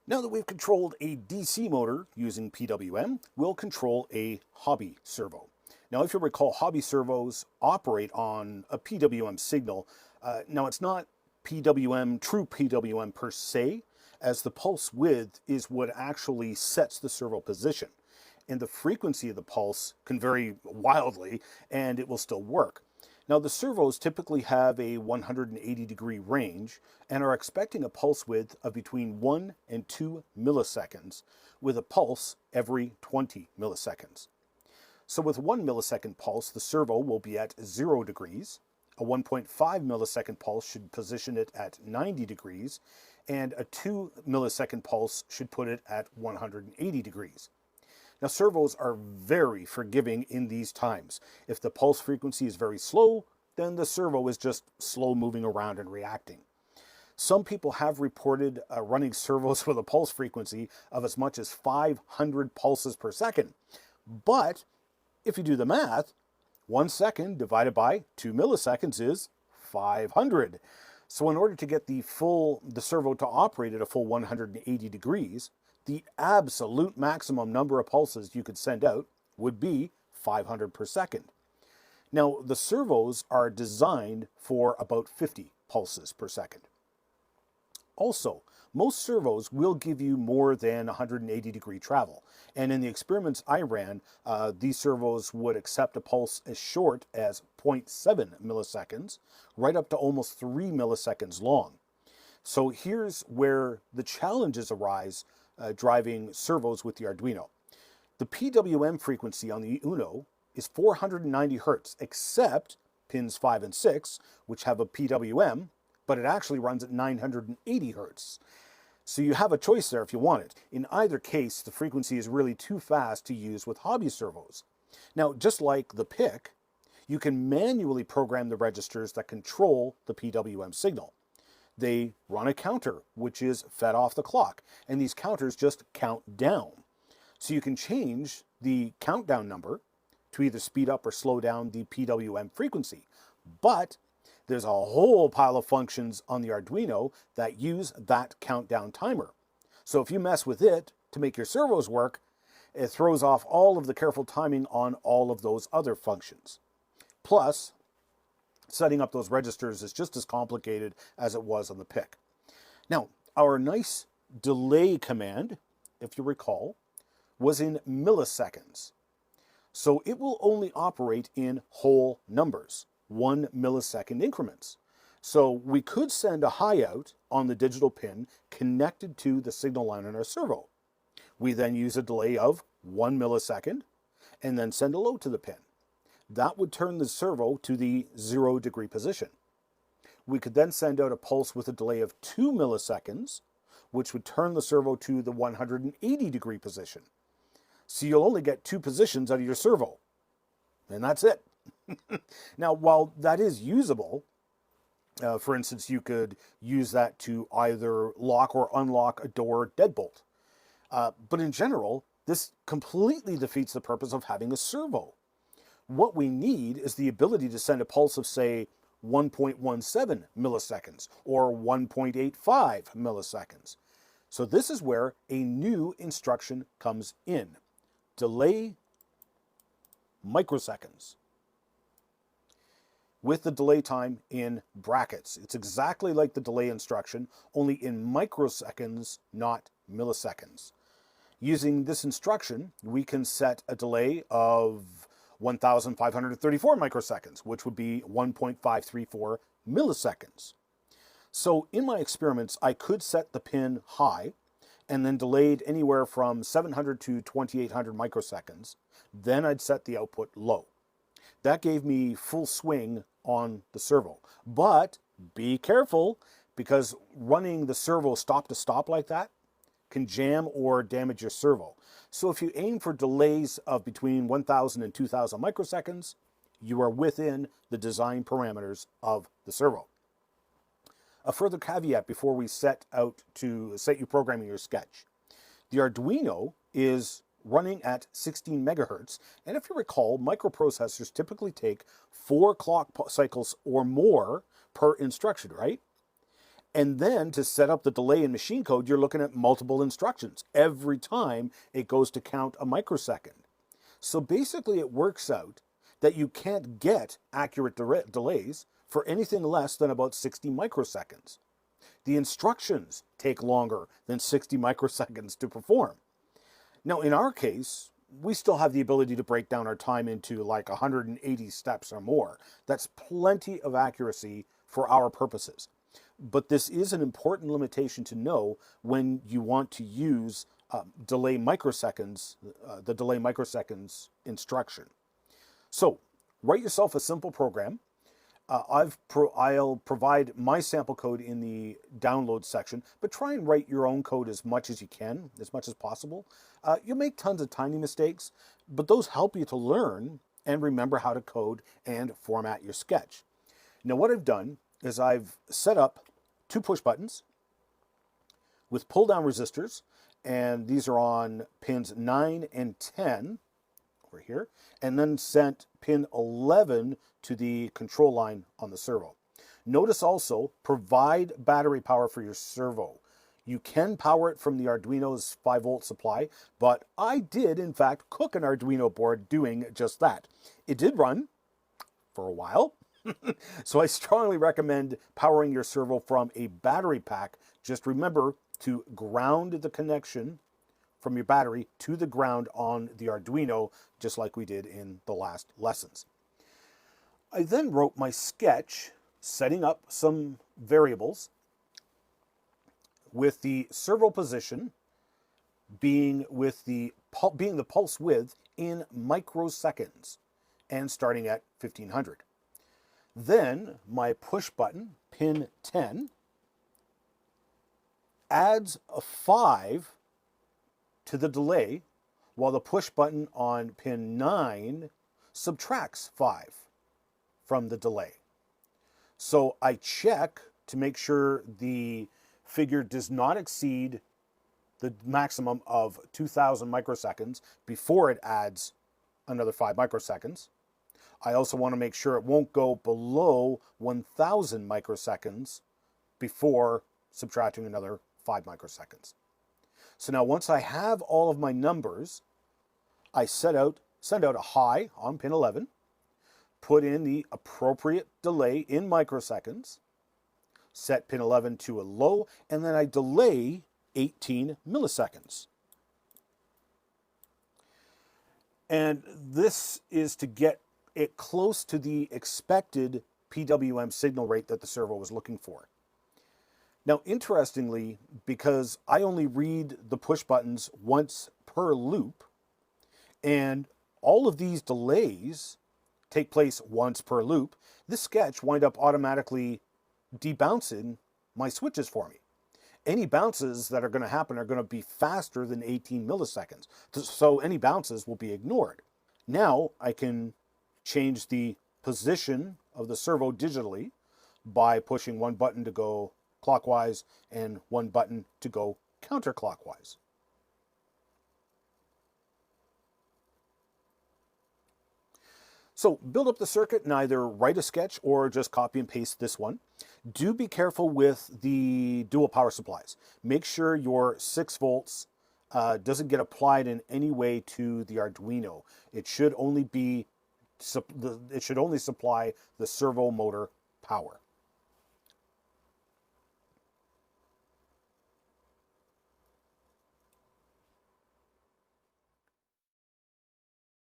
Now that we've controlled a DC motor using PWM, we'll control a hobby servo. Now, if you recall, hobby servos operate on a PWM signal. Now, it's not PWM, true PWM per se, as the pulse width is what actually sets the servo position. And the frequency of the pulse can vary wildly, and it will still work. Now, the servos typically have a 180-degree range and are expecting a pulse width of between 1 and 2 milliseconds, with a pulse every 20 milliseconds. So with 1 millisecond pulse, the servo will be at 0 degrees. A 1.5 millisecond pulse should position it at 90 degrees, and a 2 millisecond pulse should put it at 180 degrees. Now, servos are very forgiving in these times. If the pulse frequency is very slow, then the servo is just slow moving around and reacting. Some people have reported running servos with a pulse frequency of as much as 500 pulses per second. But if you do the math, 1 second divided by 2 milliseconds is 500. So in order to get the servo to operate at a full 180 degrees, the absolute maximum number of pulses you could send out would be 500 per second. Now, the servos are designed for about 50 pulses per second. Also, most servos will give you more than 180-degree travel. And in the experiments I ran, these servos would accept a pulse as short as 0.7 milliseconds, right up to almost 3 milliseconds long. So here's where the challenges arise driving servos with the Arduino. The PWM frequency on the Uno is 490 Hertz, except pins 5 and 6, which have a PWM, but it actually runs at 980 Hertz. So you have a choice there if you want it. In either case, the frequency is really too fast to use with hobby servos. Now, just like the PIC, you can manually program the registers that control the PWM signal. They run a counter, which is fed off the clock, and these counters just count down. So you can change the countdown number to either speed up or slow down the PWM frequency. But there's a whole pile of functions on the Arduino that use that countdown timer. So if you mess with it to make your servos work, it throws off all of the careful timing on all of those other functions. Plus, setting up those registers is just as complicated as it was on the PIC. Now, our nice delay command, if you recall, was in milliseconds. So it will only operate in whole numbers, 1 millisecond increments. So we could send a high out on the digital pin connected to the signal line on our servo. We then use a delay of 1 millisecond and then send a low to the pin. That would turn the servo to the 0 degree position. We could then send out a pulse with a delay of 2 milliseconds, which would turn the servo to the 180 degree position. So you'll only get 2 positions out of your servo, and that's it. Now, while that is usable, for instance, you could use that to either lock or unlock a door deadbolt. But in general, this completely defeats the purpose of having a servo. What we need is the ability to send a pulse of, say, 1.17 milliseconds or 1.85 milliseconds. So this is where a new instruction comes in. Delay microseconds, with the delay time in brackets. It's exactly like the delay instruction, only in microseconds, not milliseconds. Using this instruction, we can set a delay of 1,534 microseconds, which would be 1.534 milliseconds. So in my experiments, I could set the pin high and then delayed anywhere from 700 to 2,800 microseconds. Then I'd set the output low. That gave me full swing on the servo. But be careful, because running the servo stop to stop like that can jam or damage your servo. So if you aim for delays of between 1,000 and 2,000 microseconds, you are within the design parameters of the servo. A further caveat before we set you programming your sketch. The Arduino is running at 16 megahertz, and if you recall, microprocessors typically take 4 clock cycles or more per instruction, right? And then to set up the delay in machine code, you're looking at multiple instructions every time it goes to count a microsecond. So basically it works out that you can't get accurate delays for anything less than about 60 microseconds. The instructions take longer than 60 microseconds to perform. Now, in our case, we still have the ability to break down our time into like 180 steps or more. That's plenty of accuracy for our purposes. But this is an important limitation to know when you want to use delay microseconds, the delay microseconds instruction. So write yourself a simple program. I'll provide my sample code in the download section, but try and write your own code as much as you can, as much as possible. You'll make tons of tiny mistakes, but those help you to learn and remember how to code and format your sketch. Now what I've done is I've set up 2 push buttons with pull down resistors, and these are on pins 9 and 10 over here, and then sent pin 11 to the control line on the servo. Notice also, provide battery power for your servo. You can power it from the Arduino's 5-volt supply, but I did in fact cook an Arduino board doing just that. It did run for a while, so I strongly recommend powering your servo from a battery pack. Just remember to ground the connection from your battery to the ground on the Arduino, just like we did in the last lessons. I then wrote my sketch setting up some variables with the servo position being the pulse width in microseconds and starting at 1500. Then my push button, pin 10, adds a 5 to the delay, while the push button on pin 9 subtracts 5 from the delay. So I check to make sure the figure does not exceed the maximum of 2000 microseconds before it adds another 5 microseconds. I also want to make sure it won't go below 1000 microseconds before subtracting another 5 microseconds. So now once I have all of my numbers, I send out a high on pin 11, put in the appropriate delay in microseconds, set pin 11 to a low, and then I delay 18 milliseconds. And this is to get it close to the expected PWM signal rate that the servo was looking for. Now, interestingly, because I only read the push buttons once per loop, and all of these delays take place once per loop, this sketch wind up automatically debouncing my switches for me. Any bounces that are going to happen are going to be faster than 18 milliseconds, so any bounces will be ignored. Now I can change the position of the servo digitally by pushing one button to go clockwise and one button to go counterclockwise. So build up the circuit and either write a sketch or just copy and paste this one. Do be careful with the dual power supplies. Make sure your 6 volts doesn't get applied in any way to the Arduino. It should only supply the servo motor power.